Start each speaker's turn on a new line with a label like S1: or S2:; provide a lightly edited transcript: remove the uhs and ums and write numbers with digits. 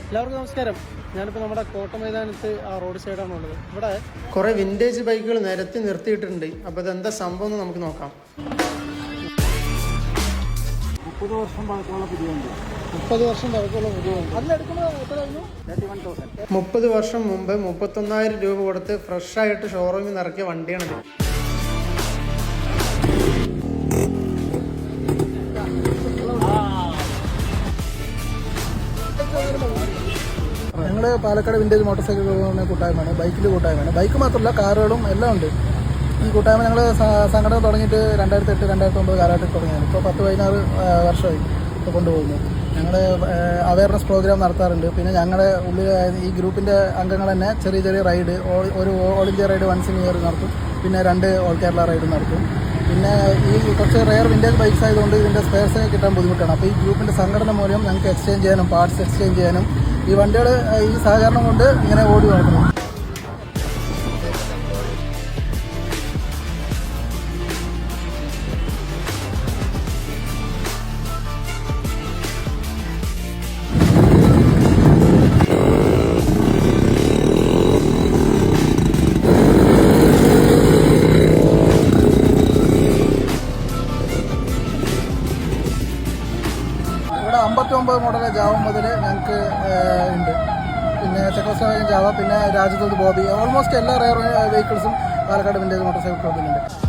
S1: എല്ലാവർക്കും നമസ്കാരം. ഞാനിപ്പോൾ നമ്മുടെ കോട്ട മൈതാനത്ത് ആ റോഡ് സൈഡാണുള്ളത്. ഇവിടെ കുറേ വിൻറ്റേജ് ബൈക്കുകൾ നിരത്തി നിർത്തിയിട്ടുണ്ട്. അപ്പോൾ ഇതെന്താ സംഭവം എന്ന് നമുക്ക് നോക്കാം.
S2: 30 വർഷം പഴക്കമുള്ള പുതിയുണ്ട്.
S1: 30 വർഷം പഴക്കമുള്ള പുതിയുണ്ട്. അതിലെടുക്കുമ്പോൾ എത്രയായിരുന്നു?
S2: 31,000.
S1: 30 വർഷം മുമ്പ് 31,000 രൂപ കൊടുത്ത് ഫ്രഷായിട്ട് ഷോറൂമിൽ നിന്ന് ഇറക്കിയ വണ്ടിയാണിത്.
S2: ഞങ്ങൾ പാലക്കാട് വിൻറ്റേജ് മോട്ടോർ സൈക്കിൾ കൂട്ടായ്മയാണ്, ബൈക്കിൽ കൂട്ടായ്മയാണ്. ബൈക്ക് മാത്രമല്ല കാറുകളും എല്ലാം ഉണ്ട്. ഈ കൂട്ടായ്മ ഞങ്ങൾ സംഘടന തുടങ്ങിയിട്ട് 2008-2009 കാലഘട്ടത്തിൽ തുടങ്ങിയാണ്. ഇപ്പോൾ 10-16 വർഷമായി ഇപ്പോൾ കൊണ്ടുപോകുന്നു. ഞങ്ങൾ അവയർനെസ് പ്രോഗ്രാം നടത്താറുണ്ട്. പിന്നെ ഞങ്ങളുടെ ഉള്ളിൽ ഈ ഗ്രൂപ്പിൻ്റെ അംഗങ്ങൾ തന്നെ ചെറിയ ചെറിയ റൈഡ്, ഒരു all India ride once in year നടത്തും. പിന്നെ 2 ഓൾ കേരള റൈഡ് നടത്തും. പിന്നെ ഈ കുറച്ച് റെയർ വിൻറ്റേജ് ബൈക്സ് ആയതുകൊണ്ട് ഇതിൻ്റെ സ്പെയർസ് കിട്ടാൻ ബുദ്ധിമുട്ടാണ്. അപ്പോൾ ഈ ഗ്രൂപ്പിൻ്റെ സംഘടന മൂലം ഞങ്ങൾക്ക് എക്സ്ചേഞ്ച് ചെയ്യാനും പാർട്സ് എക്സ്ചേഞ്ച് ചെയ്യാനും ഈ വണ്ടികൾ ഈ സഹകരണം കൊണ്ട് ഇങ്ങനെ ഓടി നടക്കുന്നു. ഇവിടെ 59 മോഡൽ ജാവ മുതൽ ഞങ്ങൾക്ക് ഉണ്ട്. പിന്നെ ചെക്കോസ്ലോവാക്യൻ ജാവ, പിന്നെ രാജ്യത്തോട് ബോബി, ഓൾമോസ്റ്റ് എല്ലാ റെയർ വെഹിക്കിൾസും പാലക്കാട് വിൻറ്റേജ് മോട്ടോർ സൈക്കിൾ ക്ലബ്ബിലുണ്ട്.